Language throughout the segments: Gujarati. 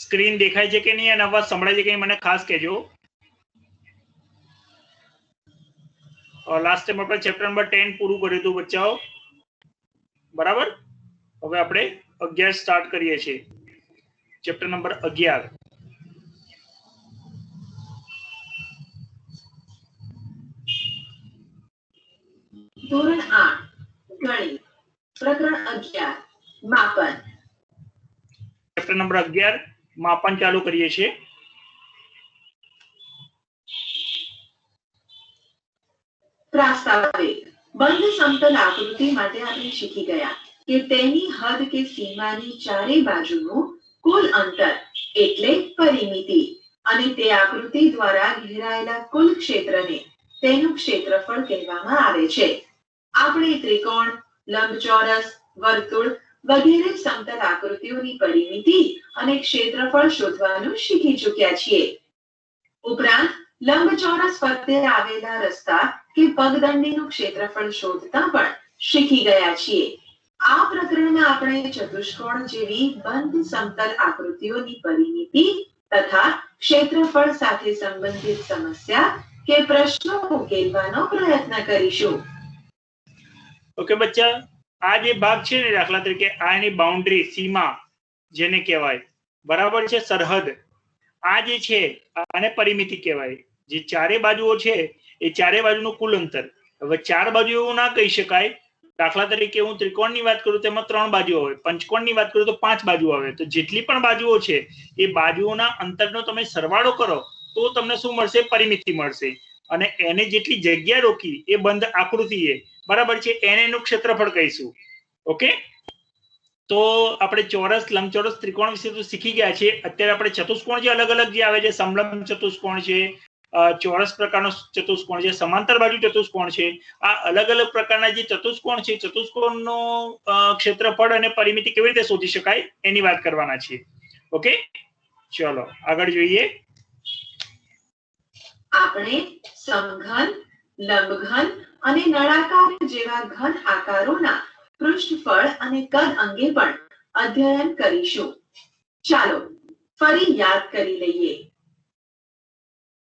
સ્ક્રીન દેખાય છે કે નહીં અને અવાજ સંભળાય છે કે નહીં મને ખાસ કહેજો. લાસ્ટ ટાઈમ આપણે ચેપ્ટર નંબર 10 પૂરું કર્યું હતું બચ્ચાઓ, બરાબર. હવે આપણે 11 સ્ટાર્ટ કરીએ છીએ. Chapter number 11. ધોરણ 8 ગણિત પ્રકરણ 11 માપન. ચેપ્ટર નંબર 11 માપન ચાલુ કરીએ છીએ. પ્રાસ્તાવિક બંધ સમતલ આકૃતિ માટે આપણે શીખી ગયા કે તેની હદ કે સીમાની ચારે બાજુનું કુલ અંતર એટલે પરિમિતિ અને તે આકૃતિ દ્વારા ઘેરાયેલા કુલ ક્ષેત્રને તેનું ક્ષેત્રફળ કહેવામાં આવે છે. આપણે ત્રિકોણ, લંબચોરસ, વર્તુળ વગેરે સમતલ આકૃતિઓની પરિમિતિ અને ક્ષેત્રફળ શોધવાનું શીખી ચૂક્યા છીએ. ઉપરાંત લંબચોરસ ફરતે આવેલા રસ્તા કે પગદંડીનું ક્ષેત્રફળ શોધતા પણ શીખી ગયા છીએ. આ પ્રકરણમાં આપણે ચતુષ્કોણ જેવી બંધ સમતલ આકૃતિઓની પરિમિતિ તથા ક્ષેત્રફળ સાથે સંબંધિત સમસ્યા કે પ્રશ્નો ઉકેલવાનો પ્રયત્ન કરીશું. ઓકે બચ્ચા, આ જે ભાગ છે ને, દાખલા તરીકે આ એની બાઉન્ડ્રી, સીમા જેને કહેવાય, બરાબર છે, સરહદ. આ જે છે આને પરિમિતિ કહેવાય. જે ચારે બાજુઓ છે એ ચારે બાજુનું કુલ અંતર. હવે ચાર બાજુ એવું ના કહી શકાય. દાખલા તરીકે હું ત્રિકોણની વાત કરું તો એમાં 3 બાજુઓ હોય, પંચકોણની વાત કરું તો 5 બાજુઓ આવે. તો જેટલી પણ બાજુઓ છે એ બાજુઓના અંતરનો તમે સરવાળો કરો તો તમને શું મળશે? પરિમિતિ મળશે. અને એને જેટલી જગ્યા રોકી એ બંધ આકૃતિ એ, બરાબર છે, એને એનું ક્ષેત્રફળ કહીશું. ઓકે, તો આપણે ચોરસ, લંબચોરસ, ત્રિકોણ વિશે તો શીખી ગયા છે. અત્યારે આપણે ચતુષ્કોણ જે અલગ અલગ જે આવે છે, સમલંબ ચતુષ્કોણ છે, ચોરસ પ્રકારનો ચતુષ્કોણ છે, સમાંતર બાજુ ચતુષ્કોણ છે, આ અલગ અલગ પ્રકારના જે ચતુષ્કોણ છે, ચતુષ્કોણનો ક્ષેત્રફળ અને પરિમિતિ કેવી રીતે શોધી શકાય એની વાત કરવાના છીએ. ઓકે, ચલો આગળ જોઈએ. આપણે સમઘન, લંબઘન અને નળાકાર જેવા ઘન આકારોના પૃષ્ઠફળ અને કદ અંગે પણ અધ્યયન કરીશું. ચાલો ફરી યાદ કરી લઈએ.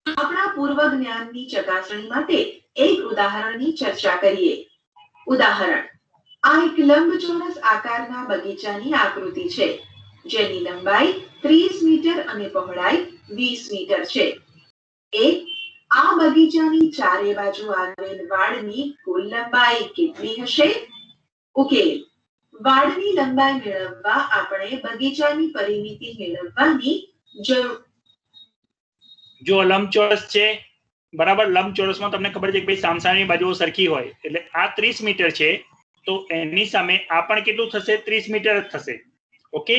આપણા પૂર્વ જ્ઞાનની ચકાસણી માટે એક ઉદાહરણની ચર્ચા કરીએ. ઉદાહરણ: આ એક લંબચોરસ આકારના બગીચાની આકૃતિ છે, જેની લંબાઈ 30 મીટર અને પહોળાઈ 20 મીટર છે. આ બગીચાની ચારે બાજુ આવેલ વાડની કુલ લંબાઈ કેટલી હશે? ઉકેલ: વાડની લંબાઈ મેળવવા આપણે બગીચાની પરિમિતિ મેળવવાની જરૂર. જો લંબચોરસ છે, બરાબર, લંબચોરસમાં તમને ખબર છે કે ભાઈ સામસામેની બાજુઓ સરખી હોય, એટલે આ 30 મીટર છે તો એની સામે આ પણ કેટલું થશે? 30 મીટર જ થશે. ઓકે,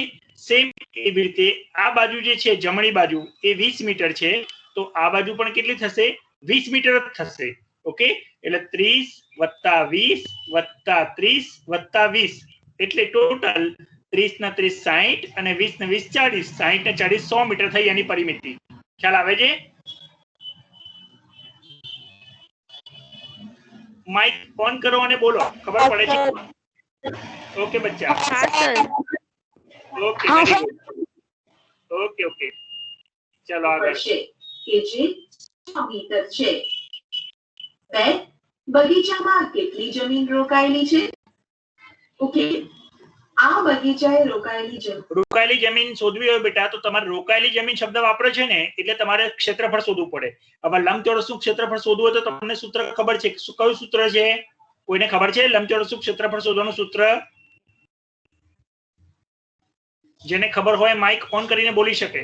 સેમ એવી રીતે આ બાજુ જે છે જમણી બાજુ એ 20 મીટર છે, તો આ બાજુ પણ કેટલી થશે? 20 મીટર જ થશે. ઓકે, એટલે 30 + 20 + 30 + 20 એટલે ટોટલ 30 ના 30 60 અને 20 ને 20 40, 60 ને 40 100 મીટર થઈ એની પરિમિતિ. ખ્યાલ આવે છે? માઇક ઓન કરો અને બોલો, ખબર પડે છે? ઓકે બચ્ચા, ઓકે, ઓકે ઓકે, ચલો આગળ. કે જે 100 મીટર છે. બે, બગીચામાં કેટલી જમીન રોકાયેલી છે? ઓકે, આ બગીચાએ રોકાયેલી જમીન શોધવી હોય બેટા, તો તમારે રોકાયેલી જમીન શબ્દ વાપરો છે ને, એટલે તમારે ક્ષેત્રફળ શોધવું પડે. હવે લંબચોરસનું ક્ષેત્રફળ શોધવું હોય તો તમને સૂત્ર ખબર છે? કયું સૂત્ર છે? કોઈને ખબર છે લંબચોરસનું ક્ષેત્રફળ શોધવાનું સૂત્ર? જેને ખબર હોય માઇક ઓન કરીને બોલી શકે.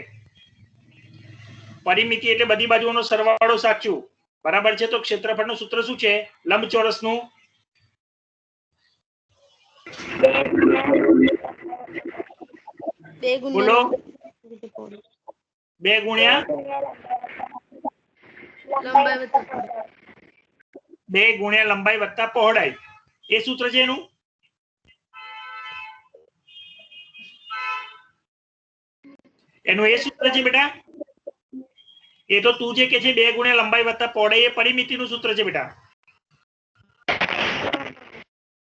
પરિમિતિ એટલે બધી બાજુઓનો સરવાળો સાચું, બરાબર છે. તો ક્ષેત્રફળનું સૂત્ર શું છે લંબચોરસનું? બોલો. 2 ગુણ્યા લંબાઈ વત્તા પહોળાઈ. એ સૂત્ર છે એનું. એ સૂત્ર છે બેટા. એ તો તું જે કે છે 2 ગુણ્યા લંબાઈ વત્તા પહોળાઈ એ પરિમિતિનું સૂત્ર છે બેટા.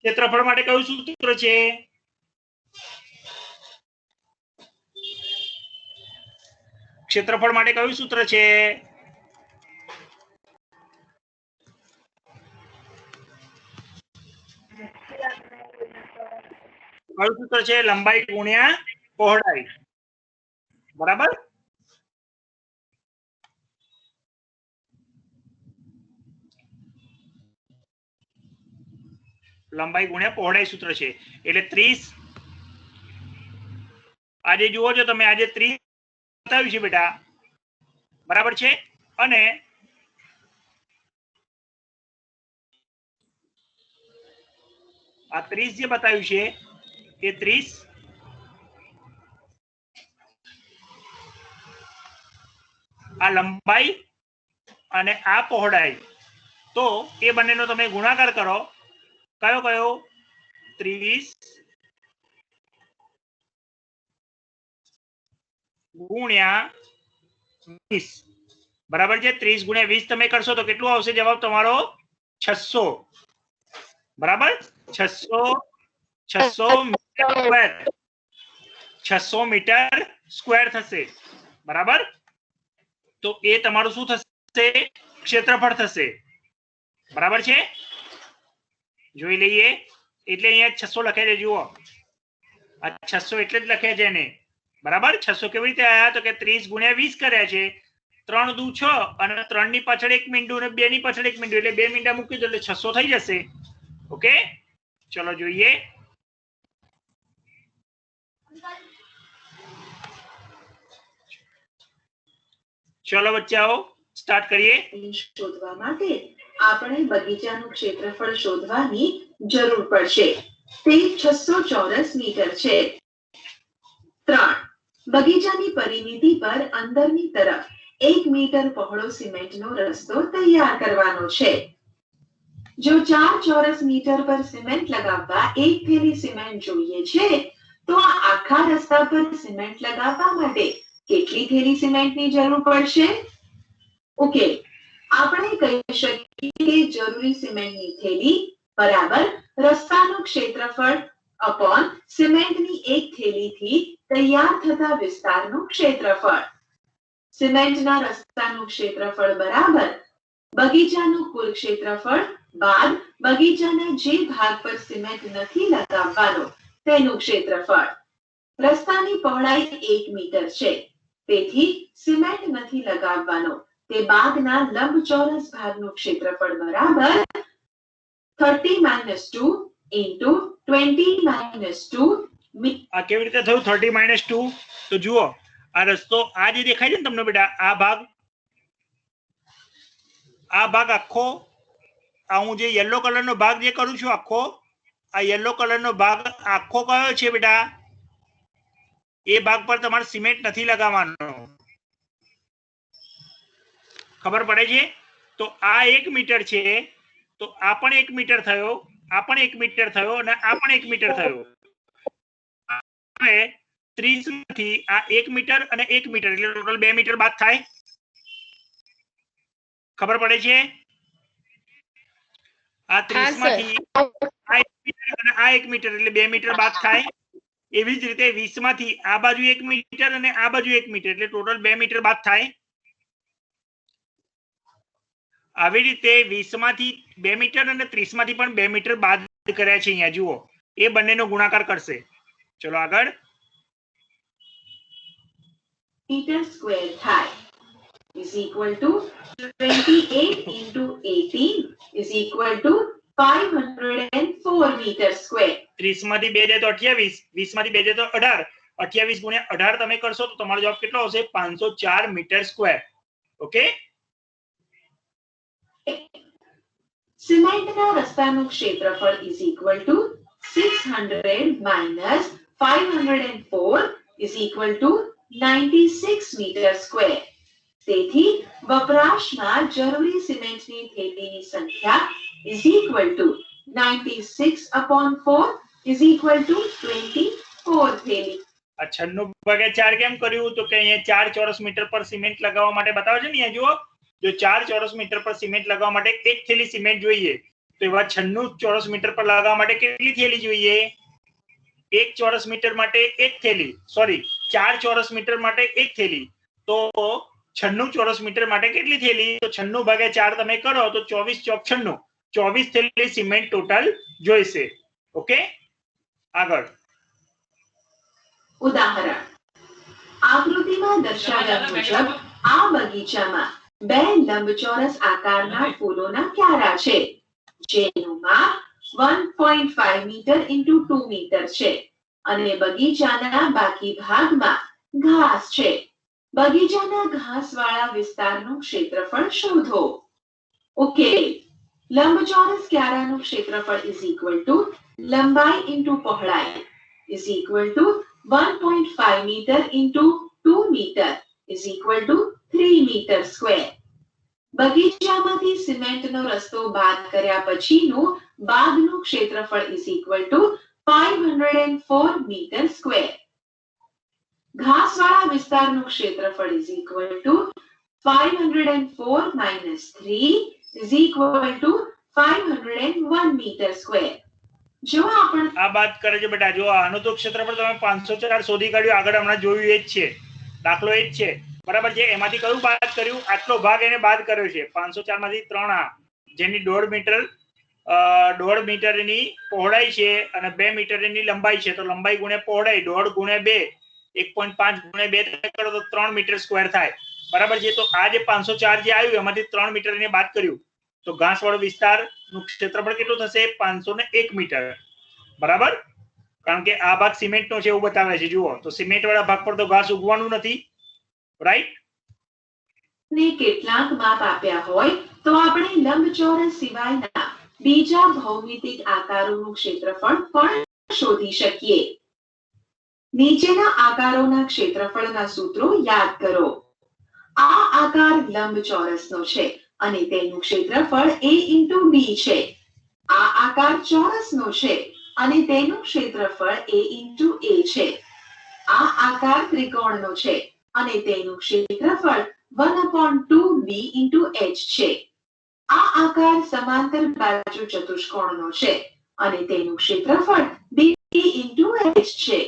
ક્ષેત્રફળ માટે કયું સૂત્ર છે? ક્ષેત્રફળ માટે કયું સૂત્ર છે? કયું સૂત્ર છે? લંબાઈ ગુણ્યા પહોળાઈ, બરાબર? લંબાઈ ગુણ્યા પહોળાઈ સૂત્ર છે એટલે 30. આજે જુઓ છો તમે, આજે 30 બતાવ્યું છે બેટા, બરાબર છે? અને આ 30 જે બતાવ્યું છે એ 30 આ લંબાઈ અને આ પહોળાઈ, તો એ બંનેનો તમે ગુણાકાર કરો. કયો કયો? 30 ગુણ્યા 20, બરાબર છે? 30 ગુણ્યા 20 તમે કરશો તો કેટલું આવશે જવાબ તમારો? 600, બરાબર? 600 મીટર સ્ક્વેર, 600 મીટર સ્ક્વેર થશે, બરાબર? તો એ તમારું શું થશે? ક્ષેત્રફળ થશે, બરાબર છે? જોઈ લઈએ. એટલે અહીંયા 600 લખેલું જુઓ, આ 600 એટલે જ લખ્યા છે એને, બરાબર? 600 કેવી રીતે આયા? તો કે 30 ગુણ્યા 20 કર્યા છે. 3 દુ 6 અને 3 ની પાછળ 1 મીંડું અને 2 ની પાછળ 1 મીંડું એટલે 2 મીંડા મૂકી દો એટલે 600 થઈ જશે. ઓકે, ચલો જોઈએ. ચલો બચ્ચાઓ સ્ટાર્ટ કરીએ. શોધવા માટે આપણે બગીચાનું ક્ષેત્રફળ શોધવાની જરૂર પડશે. તે 600 ચોરસ મીટર છે. 3. બગીચાની પરિમિતિ પર અંદરની તરફ 1 મીટર પહોળો સિમેન્ટનો રસ્તો તૈયાર કરવાનો છે. જો 4 ચોરસ મીટર પર સિમેન્ટ લગાવવા 1 થેલી સિમેન્ટ જોઈએ છે, તો આ આખા રસ્તા પર સિમેન્ટ લગાવવા માટે કેટલી થેલી સિમેન્ટની જરૂર પડશે? ઓકે, આપણે કહી શકીએ કે જરૂરી સિમેન્ટની થેલી બરાબર રસ્તાનું ક્ષેત્રફળ અપોન સિમેન્ટની એક થેલીથી તૈયાર થતા વિસ્તારનું ક્ષેત્રફળ. સિમેન્ટના રસ્તાનું ક્ષેત્રફળ બરાબર બગીચાનું કુલ ક્ષેત્રફળ બાદ બગીચાના જે ભાગ પર સિમેન્ટ નથી લગાવવાનો તેનું ક્ષેત્રફળ. રસ્તાની પહોળાઈ 1 મીટર છે, તેથી સિમેન્ટ નથી લગાવવાનો તે બાદના લંબચોરસ ભાગનું ક્ષેત્રફળ બરાબર 30 - 2 * 20 - 2. આ કેવી રીતે થયું 30 - 2? તો જુઓ, આ રસ્તો આ જે દેખાય છે ને તમને બેટા, આ ભાગ આખો, આ હું જે યલો કલરનો ભાગ જે કરું છું આખો, આ યલો કલરનો ભાગ આખો કયો છે બેટા? એ ભાગ પર તમારે સિમેન્ટ નથી લગાવવાનો, ખબર પડે છે? તો આ 1 મીટર છે, તો આ પણ 1 મીટર થયો, આ પણ 1 મીટર થયો અને આ પણ 1 મીટર થયો. 30 માંથી આ 1 મીટર અને 1 મીટર એટલે ટોટલ 2 મીટર બાદ થાય. ખબર પડે છે? આ 30 માંથી આ 1 મીટર અને આ 1 મીટર એટલે 2 મીટર બાદ થાય. એવી જ રીતે 20 માંથી આ બાજુ 1 મીટર અને આ બાજુ 1 મીટર એટલે ટોટલ 2 મીટર બાદ થાય. આવી રીતે 20 માંથી 2 મીટર અને 30 માંથી પણ 2 મીટર બાદ કર્યા છે. અહીંયા જુઓ, એ બંનેનો ગુણાકાર કરશે. ચલો આગળ. મીટર સ્ક્વેર થાય is equal to 28 into 18 is equal to 504 meter square. 30 માંથી 2 જાય તો 28, 20 માંથી 2 જાય તો 18, 28 ગુણ્યા 18 તમે કરશો તો તમારો જવાબ કેટલો આવશે? 504 મીટર સ્ક્વેર. ઓકે, સિમેન્ટના રસ્તાનું ક્ષેત્રફળ is equal to 600 minus 504 is equal to 96 meter square. તેથી વપરાશમાં જરૂરી સિમેન્ટની થેલીની સંખ્યા is equal to 96/4 is equal to 24 થેલી. આ 96/4 કેમ કર્યું? તો કે અહીંયા 4 ચોરસ મીટર પર સિમેન્ટ લગાવવા માટે બતાવે છે ને. અહીંયા જુઓ, જો 4 ચોરસ મીટર પર સિમેન્ટ લગાવવા માટે 1 થેલી સિમેન્ટ જોઈએ, તો એવા 96 ચોરસ મીટર પર લગાવવા માટે કેટલી થેલી જોઈએ? 1 ચોરસ મીટર માટે 1 થેલી, સોરી 4 ચોરસ મીટર માટે 1 થેલી, તો 96 ચોરસ મીટર માટે કેટલી થેલી? તો 96 ભાગ્યા 4 તમે કરો તો 24 ચોક 96, 24 થેલી સિમેન્ટ ટોટલ જોઈશે. ઓકે, આગળ ઉદાહરણ આકૃતિમાં દર્શાવ્યા મુજબ આ બગીચામાં 2 લંબચોરસ આકારના ફૂલોના ક્યારા છે જેનું માપ 1.5 મીટર into 2 મીટર છે અને બગીચાના બાકી ભાગમાં ઘાસ છે. બગીચાના ઘાસવાળા વિસ્તારનું ક્ષેત્રફળ શોધો. ઓકે, લંબચોરસ ક્યારાનું ક્ષેત્રફળ ઇઝ ઇક્વલ ટુ લંબાઈ ઇન્ટુ પહોળાઈ is equal to 1.5 metre into 2 metre is equal to 3 metre square. બગીચામાંથી સિમેન્ટનો રસ્તો બાદ કર્યા પછીનું બાગનું ક્ષેત્રફળ is equal to 504 metre square. ઘાસવાળા વિસ્તારનું ક્ષેત્રફળ is equal to 504 minus 3 is equal to 501 meter square. જો આપણે આ બાદ કરે છે બેટા, જો આનો તો ક્ષેત્રફળ તમે 504 શોધી કાઢ્યું, આગળ હમણાં જોયું એ જ છે, દાખલો એ જ છે, બરાબર છે. એમાંથી કયું બાદ કર્યું? આટલો ભાગ એને બાદ કર્યો છે 504 માંથી 3 આ જેની 1.5 મીટરની પહોળાઈ છે અને 2 મીટરની લંબાઈ છે. તો લંબાઈ ગુણ્યા પહોળાઈ 1.5 ગુણ્યા 2 1.5 ગુણ્યા 2 કરો તો 3 મીટર સ્ક્વેર થાય, બરાબર છે. તો આ જે 504 જે આવ્યું એમાંથી 3 મીટર એને બાદ કર્યું તો ઘાસવાળો વિસ્તારનું ક્ષેત્રફળ કેટલું થશે? 501 મીટર, બરાબર. કારણ કે આ ભાગ સિમેન્ટનો છે એવું બતાવે છે. જુઓ તો સિમેન્ટ વાળા ભાગ પર તો ઘાસ ઉગવાનું નથી, રાઈટ. ને કેટલાક માપ આપ્યા હોય તો આપણે લંબચોરસ સિવાયના બીજા ભૌમિતિક આકારોનું ક્ષેત્રફળ પણ શોધી શકીએ. નીચેના આકારોના ક્ષેત્રફળના સૂત્રો યાદ કરો. આ આકાર લંબચોરસનો છે અને તેનું ક્ષેત્રફળ a into b છે. આ આકાર ચોરસનો છે અને તેનું ક્ષેત્રફળ a into a છે. આ આકાર ત્રિકોણનો છે અને તેનું ક્ષેત્રફળ 1/2 b into h છે. આ આકાર સમાંતર બાજુ ચતુષ્કોણનો છે અને તેનું ક્ષેત્રફળ b into h છે.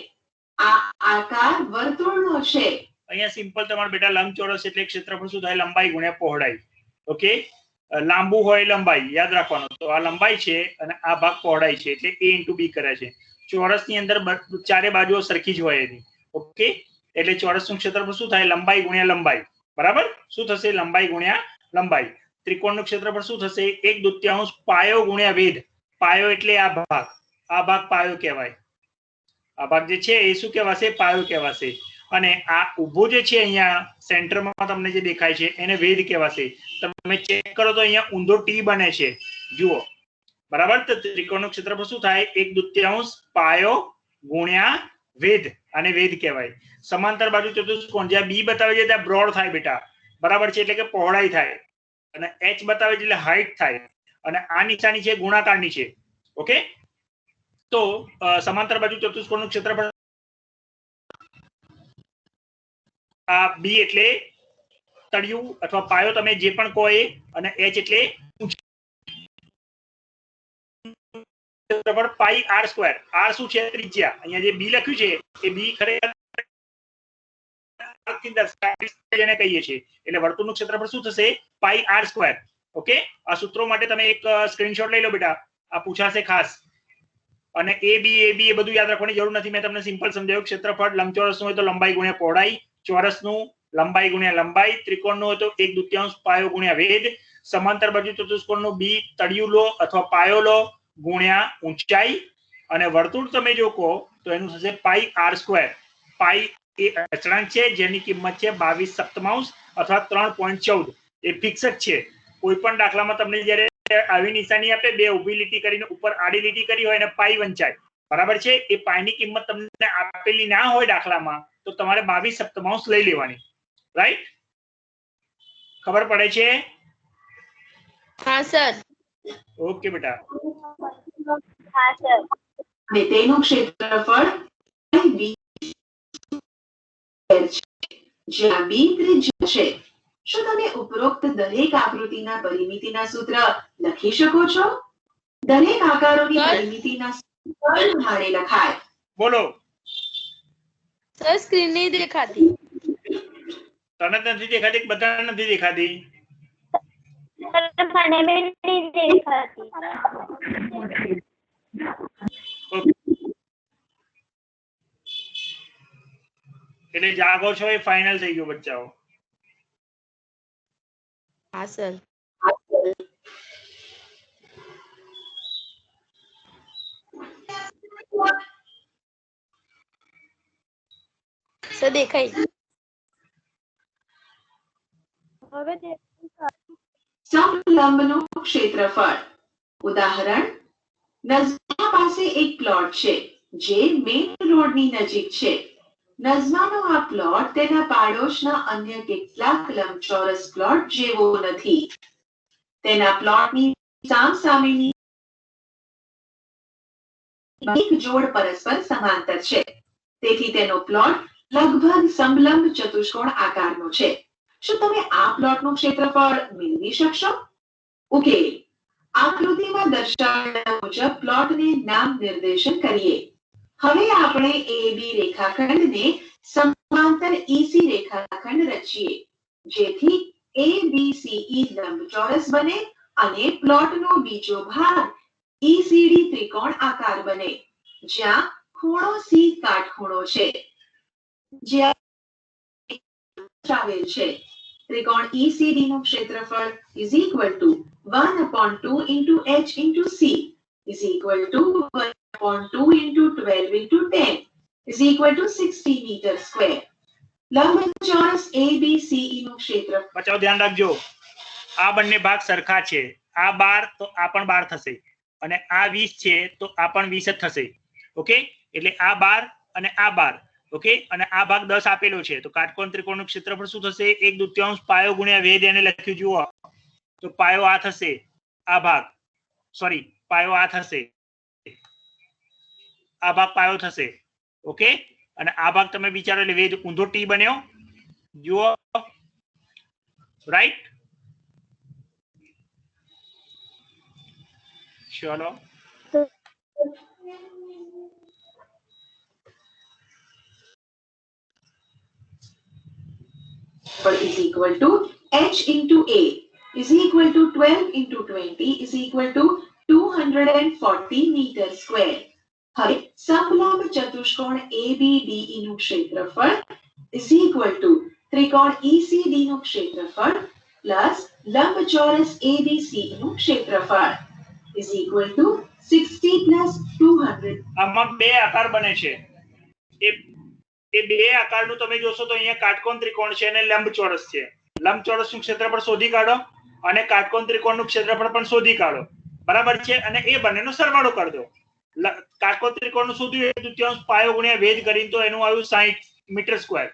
આ આકાર વર્તુળનો છે. અહીંયા સિમ્પલ તમારે બેટા લંબચોરસ એટલે ક્ષેત્રફળ શું થાય? લંબાઈ ગુણ્યા પહોળાઈ. ઓકે, લાંબુ હોય લંબાઈ યાદ રાખવાનું. તો આ લંબાઈ છે અને આ ભાગ પહોળાઈ છે એટલે a into b કરે છે. ચોરસની અંદર ચારે બાજુઓ સરખી જ હોય એની. ઓકે, એટલે ચોરસનું ક્ષેત્રફળ શું થાય? લંબાઈ ગુણ્યા લંબાઈ, બરાબર. શું થશે? લંબાઈ ગુણ્યા લંબાઈ. ત્રિકોણનું ક્ષેત્રફળ શું થશે? 1/2 પાયો ગુણ્યા વેધ. પાયો એટલે આ ભાગ પાયો કહેવાય. આ ભાગ જે છે એ શું કહેવાશે? પાયો કહેવાશે. અને આ ઊભો જે છે અહીંયા સેન્ટરમાં તમને જે દેખાય છે એને વેધ કહેવાશે. તમે ચેક કરો તો અહીંયા ઊંધો ટી બને છે, જુઓ, બરાબર. તો ત્રિકોણનું ક્ષેત્રફળ શું થાય? 1/2 પાયો ગુણ્યા વેધ, અને વેધ કહેવાય. સમાંતર બાજુ ચતુષ્કોણ જ્યાં બી બતાવે છે ત્યાં બ્રોડ થાય બેટા, બરાબર છે, એટલે કે પહોળાઈ થાય, અને એચ બતાવે છે એટલે હાઈટ થાય, અને આ નિશાની છે ગુણાકારની છે. ઓકે, તો સમાંતર બાજુ ચતુષ્કોણનું ક્ષેત્રફળ આ બી એટલે તળિયું અથવા પાયો તમે જે પણ કહો એ, અને એચ એટલે ક્ષેત્રફળ પાઈ આર સ્ક્વેર. આર શું છે? ત્રિજ્યા. અહીંયા જે બી લખ્યું છે એ બી ખરેખર જેને કહીએ છીએ, એટલે વર્તુળનું ક્ષેત્રફળ શું થશે? પાઈ આર સ્ક્વેર. ઓકે, આ સૂત્રો માટે તમે એક સ્ક્રીનશોટ લઈ લો બેટા, આ પૂછાશે ખાસ. અને એ બી એ બધું યાદ રાખવાની જરૂર નથી, મેં તમને સિમ્પલ સમજાવ્યું. ક્ષેત્રફળ લંબચોરસનું હોય તો લંબાઈ ગુણ્યા પહોળાઈ, ચોરસનું લંબાઈ ગુણ્યા લંબાઈ, ત્રિકોણનું હોય તો 1/2 પાયો ગુણ્યા વેધ, સમાંતર બાજુ ચતુષ્કોણનું બી તળિયું લો અથવા પાયો લો ગુણ્યા ઊંચાઈ, અને વર્તુળ તમે જો કહો તો એનું થશે પાઈ આર સ્ક્વેર. પાઈ એ અચળાંક છે જેની કિંમત છે 22/7 અથવા 3.14. એ ફિક્સ જ છે. કોઈ પણ દાખલામાં તમને જ્યારે આવી નિશાની આપે, બે ઊભી લીટી કરીને ઉપર આડી લીટી કરી હોય અને પાઈ વંચાય, બરાબર છે. એ પાઈની કિંમત તમને આપેલી ના હોય દાખલામાં તો તમારે 22/7 લઈ લેવાની, રાઈટ? ખબર પડે છે? હા સર. ઓકે બેટા. હા સર. અને તેનું ક્ષેત્રફળ b જ્યાં b ત્રિજ્યા છે. શું તમે ઉપરોક્ત દરેક આકૃતિના પરિમિતિના સૂત્ર લખી શકો છો? દરેક આકારોની પરિમિતિના સૂત્ર પ્રમાણે લખાય. બોલો સર, સ્ક્રીન નહીં દેખાતી. તને નથી દેખાતી કે બધાને નથી દેખાતી? મને બી નહીં દેખાતી. એટલે જાગો છો એ ફાઇનલ થઈ ગયું બચ્ચાઓ. હા સર. સર દેખાય. હવે સમલંબનું ક્ષેત્રફળ. ઉદાહરણ, નઝમા પાસે એક પ્લોટ છે જે મેઇન રોડની નજીક છે. નઝમાનો આ પ્લોટ તેના પાડોશના અન્ય કેટલાક લંબચોરસ પ્લોટ જેવો નથી. તેના પ્લોટની સામસામેની એક જોડ પરસ્પર સમાંતર છે. તેથી તેનો પ્લોટ લગભગ સમલંબ ચતુષ્કોણ આકારનો છે. શું તમે આ પ્લોટનું ક્ષેત્રફળ મેળવી શકશો? ઉકેલ. આકૃતિમાં દર્શાવ્યા મુજબ પ્લોટને નામ નિર્દેશન કરીએ. હવે આપણે AB રેખાખંડને સમાંતર EC રેખાખંડ રચીએ, જેથી ABCE લંબચોરસ બને અને પ્લોટનો બીજો ભાગ ECD ત્રિકોણ આકાર બને, જ્યાં ખૂણો C કાટખૂણો છે. જ્યાં દર્શાવેલ છે. ત્રિકોણ ECD નું ક્ષેત્રફળ is equal to 1/2 into H into C is equal to 1/2 into 12 into 10 is equal to 60 meter square. લંબચોરસ ABCE નું ક્ષેત્રફળ. બચ્ચાઓ ધ્યાન રાખજો, આ બંને ભાગ સરખા છે. આ 12 તો આ પણ 12 થશે અને આ 20 છે તો આ પણ 20 જ થશે. ઓકે, એટલે આ 12 અને આ 12. ઓકે, અને આ ભાગ 10 આપેલો છે તો કાટકોણ ત્રિકોણનું ક્ષેત્રફળ શું થશે? 1/2 પાયો ગુણ્યા વેધ. એને લખ્યું જુઓ તો પાયો આ થશે, આ ભાગ સોરી પાયો આ થશે, આ ભાગ પાયો થશે. ઓકે, અને આ ભાગ તમે વિચારો એટલે વેધ ઊંધો ટી બન્યો. જુઓ, રાઈટ? ચલો, is equal to H into A is equal to 12 into 20 is equal to 240 meter square. હવે સમલંબ ચતુષ્કોણ ABDE નું ક્ષેત્રફળ is equal to ત્રિકોણ ECD નું ક્ષેત્રફળ પ્લસ લંબચોરસ ABCE નું ક્ષેત્રફળ is equal to 60 plus 200. આમાં બે આકાર બને છે. એ બે આકારનું તમે જોશો તો અહીંયા કાટકોણ ત્રિકોણ છે અને લંબચોરસ છે. લંબચોરસનું ક્ષેત્રફળ શોધી કાઢો અને કાટકોણ ત્રિકોણનું ક્ષેત્રફળ પણ શોધી કાઢો. બરાબર છે? અને એ બંનેનો સરવાળો કરી દો. કાટકોણ ત્રિકોણનું શોધ્યું 1/2 પાયો ગુણ્યા વેધ કરીને તો એનું આવ્યું 60 મીટર સ્ક્વેર.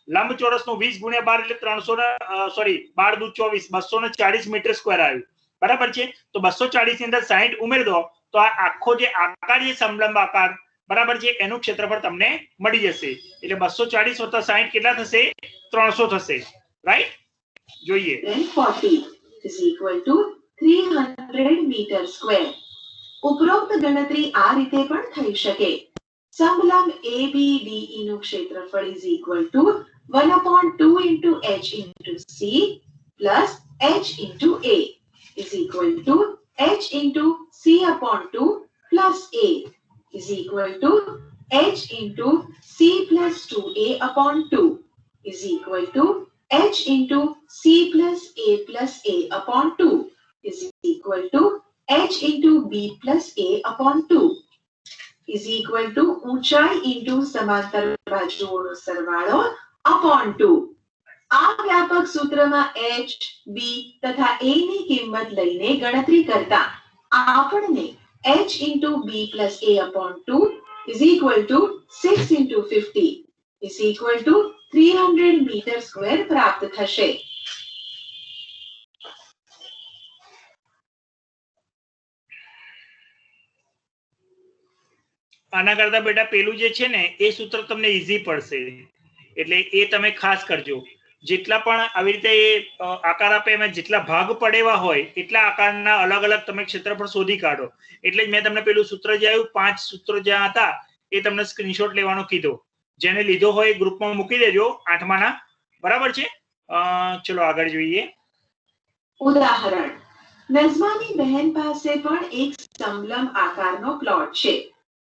લંબચોરસનું 20 ગુણ્યા 12 એટલે 12 દુ 24 240 મીટર સ્ક્વેર આવ્યું. બરાબર છે? તો 240 ની અંદર 60 ઉમેરી દો તો આ આખો જે આકાર છે સમલંબ આકાર, બરાબર છે, એનું ક્ષેત્રફળ તમને મળી જશે. એટલે 240 વત્તા 60 કેટલા થશે? 300 થશે. રાઈટ? જોઈએ. 40 is equal to 300 meter square. ઉપરોક્ત ગણતરી આ રીતે પણ થઈ શકે. સમલંબ ABDE નું ક્ષેત્રફળ is equal to 1/2 into H into C plus H into A is equal to H into C/2 plus A is equal to H into C plus 2A/2 is equal to H into C plus A/2 is equal to H into B plus A/2 is equal to ઊંચાઈ into સમાંતર બાજુઓનો સરવાળો upon 2. આ વ્યાપક સૂત્રમાં H, B તથા A ની કિંમત લઈને ગણતરી કરતા આપણને H into B plus A/2 is equal to 6 into 50 is equal to 300 meter square પ્રાપ્ત થશે. આના કરતા બેટા પેલું જે છે ને એ સૂત્ર તમને ઈઝી પડશે, એટલે એ તમે ખાસ કરજો. જેટલા પણ આવી રીતે આકાર આપે એમાં જેટલા ભાગ પડેવા હોય એટલા આકારના અલગ અલગ તમે ક્ષેત્રફળ શોધી કાઢો. એટલે જ મેં તમને પેલું સૂત્ર જે આવ્યું 5 સૂત્રો જ્યાં હતા એ તમને સ્ક્રીનશોટ લેવાનો કીધો. જેને લીધો હોય ગ્રુપમાં મૂકી દેજો 8માના. બરાબર છે? ચલો આગળ જોઈએ. ઉદાહરણ નઝમાની બહેન પાસે પણ એક સમલંબ આકારનો પ્લોટ છે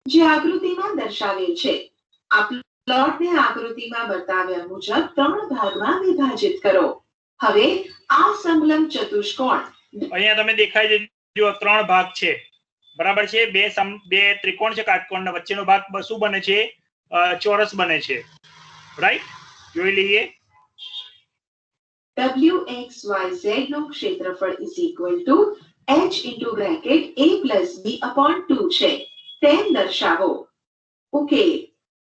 જે આકૃતિમાં દર્શાવેલ છે. આ પ્લોટને આકૃતિમાં બતાવ્યા મુજબ 3 ભાગમાં વિભાજિત કરો. હવે આ સમલંબ ચતુષ્કોણ અહીંયા તમે દેખાય છે જો 3 ભાગ છે, બરાબર છે. બે ત્રિકોણ છે, કાટકોણના વચ્ચેનો ભાગ શું બને છે? ચોરસ બને છે, રાઈટ? જોઈ લઈએ. WXYZ નું ક્ષેત્રફળ is equal to h into bracket a plus b upon 2 છે તેમ દર્શાવો. ઓકે,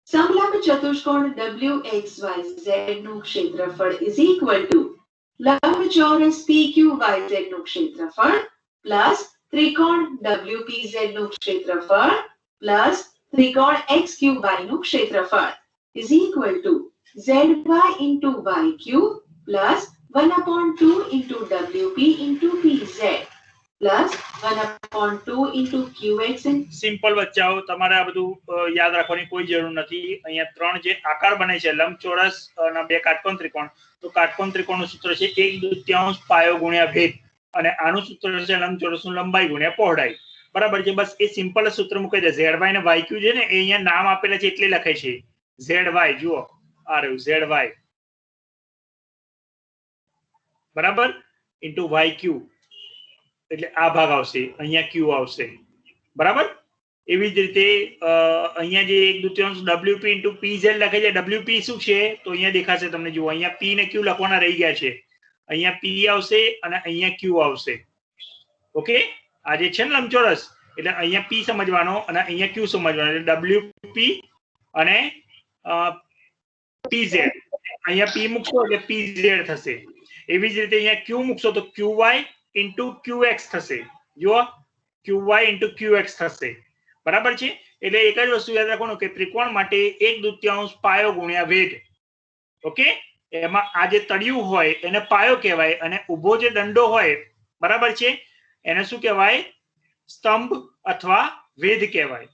સમલંબ ચતુષ્કોણ WXYZ નું ક્ષેત્રફળ is equal to લંબચોરસ PQYZ નું ક્ષેત્રફળ પ્લસ ત્રિકોણ WPZ નું ક્ષેત્રફળ પ્લસ ત્રિકોણ XQY નું ક્ષેત્રફળ is equal to ZY into YQ plus 1/2 into WP into PZ plus 1/2 into QX. Simple બચ્ચાઓ, તમારે આ બધું યાદ રાખવાની કોઈ જરૂર નથી. અહીંયા 3 જે આકાર બને છે લંબચોરસ અને 2 કાટકોણ ત્રિકોણ, તો કાટકોણ ત્રિકોણનું સૂત્ર છે 1/2 પાયો ગુણ્યા ભેદ અને આનું સૂત્ર છે લંબચોરસનું લંબાઈ ગુણ્યા પહોળાઈ. બરાબર છે? બસ એ સિમ્પલ સૂત્ર મૂકી દે. ZY અને YQ છે ને એ અહીંયા નામ આપેલા છે એટલે લખાય છે ZY. જુઓ આ રહ્યું ZY, બરાબર, ઇન્ટુ YQ એટલે આ ભાગ આવશે, અહીંયા Q આવશે, બરાબર. એવી જ રીતે અહીંયા જે 1/2 WP ઇન્ટુ PZ લખે છે, WP શું છે તો અહીંયા દેખાશે તમને. જુઓ અહીંયા P ને Q લખવાના રહી ગયા છે. અહીંયા P આવશે અને અહીંયા Q આવશે. ઓકે, આ જે છે ને લંબચોરસ એટલે અહીંયા P સમજવાનો અને અહીંયા Q સમજવાનો, એટલે WP અને PZ. અહીંયા P મૂકશો એટલે PZ થશે. એવી જ રીતે અહીંયા Q મૂકશો તો QY into QX થશે. જુઓ QY into QX થશે, બરાબર છે? એટલે એક જ વસ્તુ યાદ રાખવાનું કે ત્રિકોણ માટે 1/2 પાયો ગુણ્યા વેધ. ઓકે, એમાં આ જે તળિયું હોય એને પાયો કહેવાય અને ઊભો જે દંડો હોય, બરાબર છે, એને શું કહેવાય? સ્તંભ અથવા વેધ કહેવાય.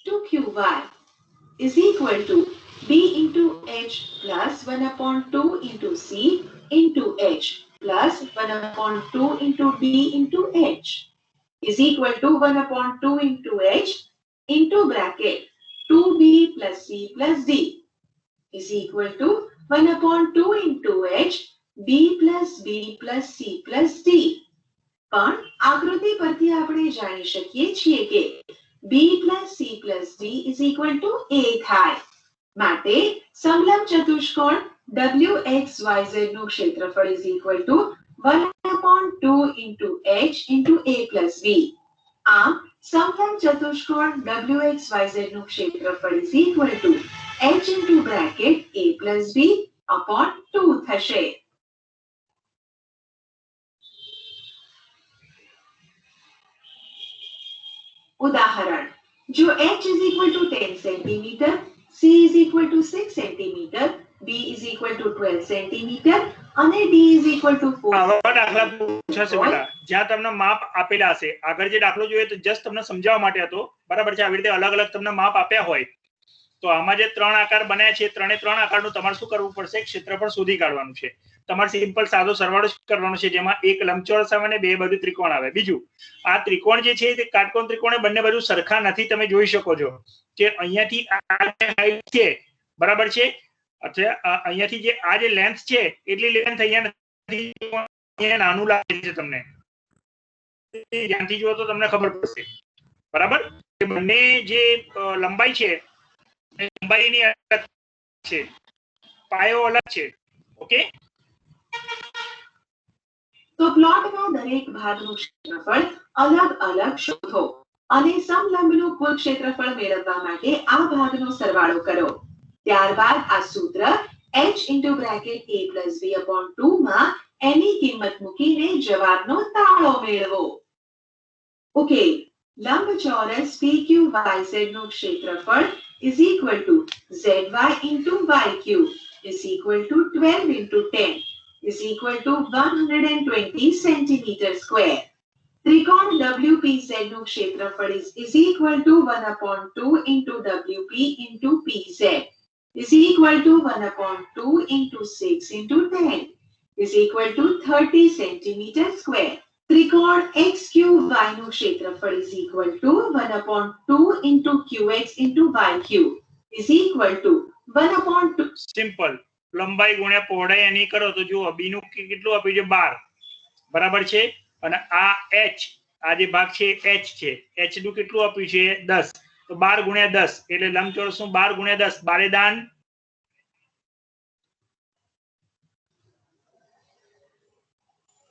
2QY is equal to B into H plus 1/2 into C into H plus 1/2 into D into H is equal to 1/2 into H into bracket 2B plus C plus D is equal to 1/2 into H B plus B plus C plus D. પણ આકૃતિ પરથી આપણે જાણી શકીએ છીએ કે B plus C plus D is equal to A થાય. માટે સમલંબ ચતુષ્કોણ WXYZ નું ક્ષેત્રફળ is equal to 1/2 into H into A plus B. આમ સમલંબ ચતુષ્કોણ WXYZ નું ક્ષેત્રફળ is equal to H into bracket A plus B upon 2 થશે. ઉદાહરણ જો H is equal to 10 centimeter, C is equal to 6 centimeter, B is equal to 12 centimeter અને D is equal to 4. આવા દાખલા પૂછાશે બેટા જ્યાં તમને માપ આપેલા હશે. આગળ જે દાખલો જોઈએ તો જસ્ટ તમને સમજાવવા માટે હતો, બરાબર છે? આવી રીતે અલગ અલગ તમને માપ આપ્યા હોય તો આમાં જે 3 આકાર બન્યા છે, 3 આકારનું તમારે શું કરવું પડશે? ક્ષેત્રફળ શોધી કાઢવાનું છે. તમારે સિમ્પલ સાદો સરવાળો કરવાનો છે જેમાં એક લંબચોરસ આવે અને બે બાજુ ત્રિકોણ આવે. બીજું આ ત્રિકોણ જે છે તે કાટકોણ ત્રિકોણ બંને બાજુ સરખા નથી. તમે જોઈ શકો છો કે અહીંયાથી આ હાઈટ છે, બરાબર છે, અથવા અહીંયાથી જે આ જે લેન્થ છે એટલી લેન્થ અહીંયા નથી, અહીંયા નાનું લાગે છે. તમને ધ્યાનથી જુઓ તો તમને ખબર પડશે, બરાબર? બંને જે લંબાઈ છે લંબાઈની અલગ છે, પાયો અલગ છે. ઓકે, તો પ્લોટના દરેક ભાગનું ક્ષેત્રફળ અલગ અલગ શોધો અને સમલંબનું કુલ ક્ષેત્રફળ મેળવવા માટે આ ભાગનો સરવાળો કરો. ત્યારબાદ આ સૂત્ર h into bracket a plus b upon 2 માં એની કિંમત મૂકીને જવાબનો તાળો મેળવો. ઓકે, લંબચોરસ PQYZ નું ક્ષેત્રફળ is equal to ZY into YQ is equal to 12 into 10 is equal to 120 centimeter square. ત્રિકોણ WPZ નું ક્ષેત્રફળ is equal to 1/2 into WP into PZ is equal to 1/2 into 6 into 10 is equal to 30 centimeter square. ત્રિકોણ XQY નું ક્ષેત્રફળ is equal to 1/2 into QX into YQ is equal to 1/2. Simple. લંબાઈ ગુણ્યા પહોળાઈ એની કરો તો જુઓ બી નું કેટલું આપ્યું છે 12, બરાબર છે, અને આ h, આ જે ભાગ છે h છે, h નું કેટલું આપ્યું છે 10, તો 12 ગુણ્યા 10 એટલે લંબચોરસ નું 12 ગુણ્યા 10, 12 દાન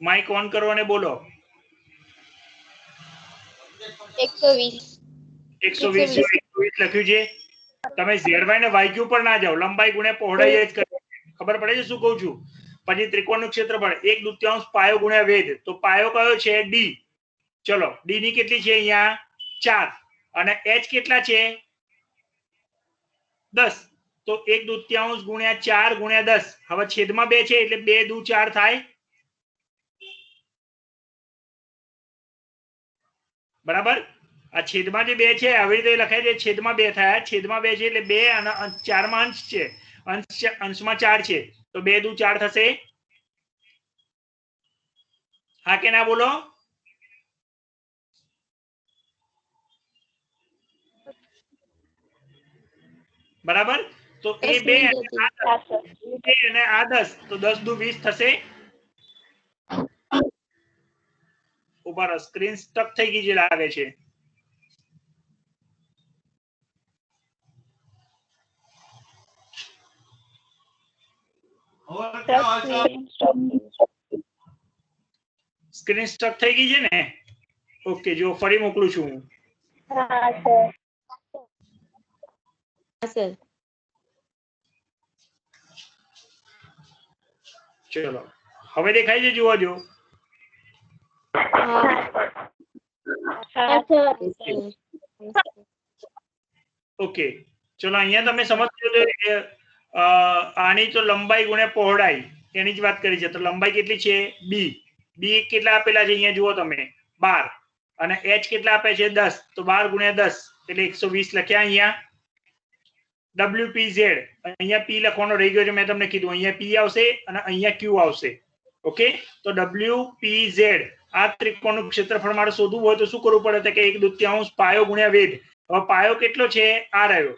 માઇક ઓન કરો અને બોલો. 120. 120 લખ્યું છે. તમે ઝેડવાય ને વાયક્યુ પર ના જાઓ, લંબાઈ ગુણ્યા પહોળાઈ જ કરો. ખબર પડે છે શું કહું છું? પછી ત્રિકોણનું ક્ષેત્રફળ 1/2 પાયો ગુણ્યા વેધ, તો પાયો કયો છે d. ચલો d ની કેટલી છે અહીંયા 4 અને h કેટલા છે 10, તો 1/2 ગુણ્યા 4 ગુણ્યા 10. હવે છેદમાં 2 છે એટલે 2 દુ 4 થાય, બરાબર. આ છેદમાં જે 2 છે આવી રીતે લખાય છે, છેદમાં 2 થાય, છેદમાં 2 છે એટલે 2 અને 4 માં અંશ છે, અંશમાં 4 છે, તો 2 દુ 4 થશે. હા કે ના બોલો? બરાબર. તો એ 2 અને આ 10, તો 10 દુ 20 થશે. ઉપર સ્ક્રીન સ્ટક થઈ ગઈ છે લાગે છે. સ્ક્રીન સ્ટક થઈ ગઈ છે ને? ઓકે, જો ફરી મોકલું છું હું. હા સર. ચલો હવે દેખાય છે, જુઓ જો. ઓકે, ચલો અહીંયા તમે સમજજો કે આની તો લંબાઈ ગુણ્યા પહોળાઈ એની જ વાત કરી છે. તો લંબાઈ કેટલી છે b, b કેટલા આપેલા છે અહીંયા જુઓ તમે 12 અને h કેટલા આપે છે 10, તો 12 ગુણ્યા 10 એટલે 120 લખ્યા. અહીંયા WPZ, અહીંયા p લખવાનો રહી ગયો છે, મેં તમને કીધું અહીંયા p આવશે અને અહીંયા q આવશે. ઓકે, તો WPZ આ ત્રિકોણનું ક્ષેત્રફળ મારે શોધવું હોય તો શું કરવું પડે? કે 1/2 પાયો ગુણ્યા વેધ. હવે પાયો કેટલો છે આ રહ્યો,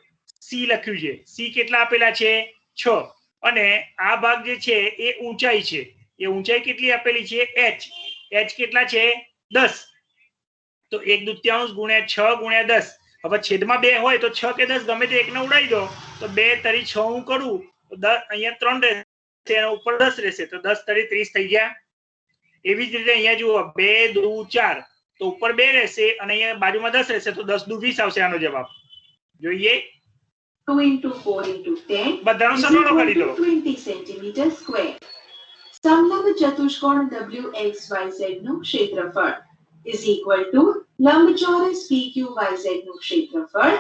c લખ્યું છે, c કેટલા આપેલા છે 6 અને આ ભાગ જે છે એ ઊંચાઈ છે, એ ઊંચાઈ કેટલી આપેલી છે h, h કેટલા છે 10, તો 1/2 ગુણ્યા 6 ગુણ્યા 10. હવે છેદમાં 2 હોય તો 6 કે 10 ગમે તે એકને ઉડાડી દો, તો 2 તરી 6 હું કરું તો 10 અહીંયા 3 રહેશે અને ઉપર 10 રહેશે, તો 10 તરી 30 થઈ ગયા. એવી જ રીતે અહીંયા જુઓ 2 દુ 4, તો ઉપર 2 રહેશે અને અહીંયા બાજુમાં 10 રહેશે, તો 10 દુ 20 આવશે આનો જવાબ. જોઈએ 2 into 4 into 10 બધાનો is સરવાળો equal કરી to દો. 20 centimeter square. સમલંબ ચતુષ્કોણ WXYZ નું ક્ષેત્રફળ is equal to લંબચોરસ PQYZ નું ક્ષેત્રફળ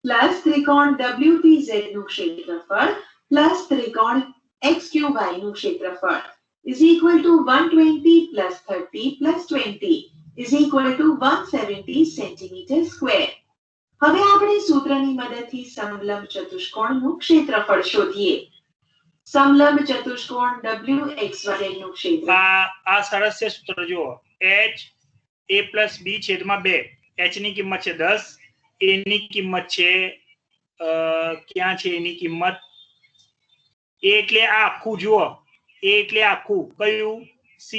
પ્લસ ત્રિકોણ WPZ નું ક્ષેત્રફળ પ્લસ ત્રિકોણ XQY નું ક્ષેત્રફળ is equal to 120 plus 30 plus 20 is equal to 170 centimeter square. હવે આપણે સૂત્રની મદદથી સમલંબ ચતુષ્કોણનું ક્ષેત્રફળ શોધીએ. સમલંબ ચતુષ્કોણ WXYZ નું ક્ષેત્રફળ આ સરસ છે સૂત્ર જુઓ, h a plus b છેદમાં 2, h ની કિંમત છે 10, a ની કિંમત છે ક્યાં છે એની કિંમત, a એટલે આ આખું જુઓ, a એટલે આખું કયું c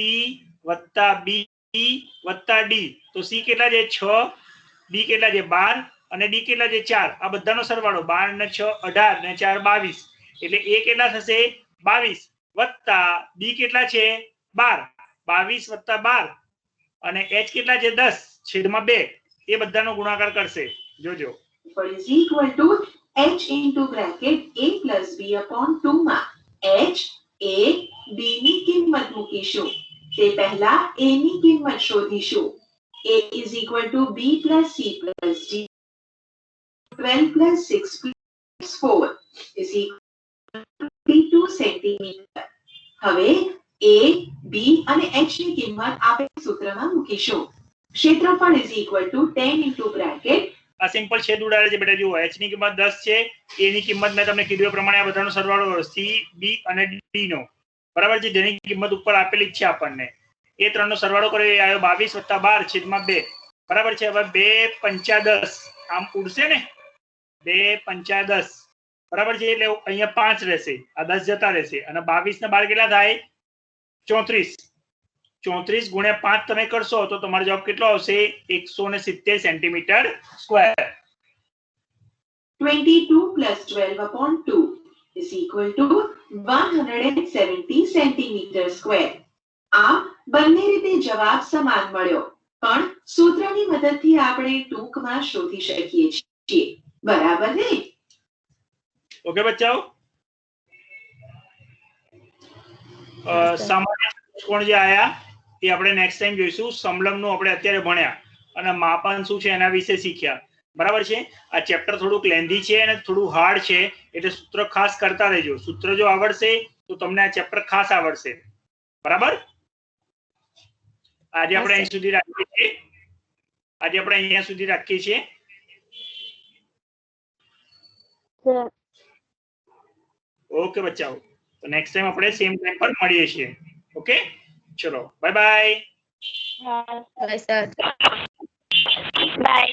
વત્તા b વત્તા d, તો c કેટલા છે 6, b કેટલા છે 12 અને d કેટલા છે 4. આ બધાનો સરવાળો 12 ને 6 18 ને 4 22, એટલે a કેટલા થશે 22 વત્તા b કેટલા છે 12, 22 વત્તા 12 અને h કેટલા છે 10 છેદમાં 2, એ બધાનો ગુણાકાર કરશે. જોજો is equal to h into bracket a plus b upon 2 માં h a b ની કિંમત મૂકીશું. તે પહેલા a ની કિંમત શોધીશું. a is equal to b plus c plus d 12 plus 6 plus 4 is equal to 32 centimeter. હવે a b અને h ની કિંમત આપેલ સૂત્રમાં મૂકીશું. ક્ષેત્રફળ is equal to 10 into bracket આ સિમ્પલ છેદ ઉડાડે છે બેટા. જુઓ h ની કિંમત 10 છે, a ની કિંમત મેં તમને કીધું એ પ્રમાણે આ બધાનો સરવાળો c b અને d નો, બરાબર છે, જેની કિંમત ઉપર આપેલી જ છે આપણને. એ ત્રણનો સરવાળો કર્યો એ આવ્યો 22 + 12 છેદમાં 2, બરાબર છે. હવે 2 પંચા 10 આમ ઉડશે ને, 2 પંચા 10, બરાબર છે. એટલે અહીંયા 5 રહેશે, આ 10 જતા રહેશે અને 22 ને 12 કેટલા થાય? 34. 34 ગુણ્યા 5 તમે કરશો તો તમારો જવાબ કેટલો આવશે? 170 સેન્ટીમીટર સ્ક્વેર. 22 + 12/2 = 170 centimetre square. આ બંને રીતે જવાબ સમાન મળ્યો, પણ સૂત્રની મદદથી આપણે ટૂંકમાં શોધી શકીએ છીએ, બરાબર ને? ઓકે બચ્ચાઓ. સામાન્ય કોણ જે આયા એ આપણે નેક્સ્ટ ટાઈમ જોઈશું. સમલંબનું આપણે અત્યારે ભણ્યા અને માપન શું છે એના વિશે શીખ્યા, બરાબર છે. આ ચેપ્ટર થોડુંક લેન્ધી છે અને થોડું હાર્ડ છે, એટલે સૂત્ર ખાસ કરતા રહેજો. સૂત્ર જો આવડશે તો તમને આ ચેપ્ટર ખાસ આવડશે, બરાબર. આજે આપણે અહીં સુધી રાખીએ છીએ. આજે આપણે અહીંયા સુધી રાખીએ છીએ. ઓકે બચ્ચાઓ, તો નેક્સ્ટ ટાઈમ આપણે સેમ ટાઈમ પર મળીએ છીએ. ઓકે, ચલો bye bye. Bye sir. By.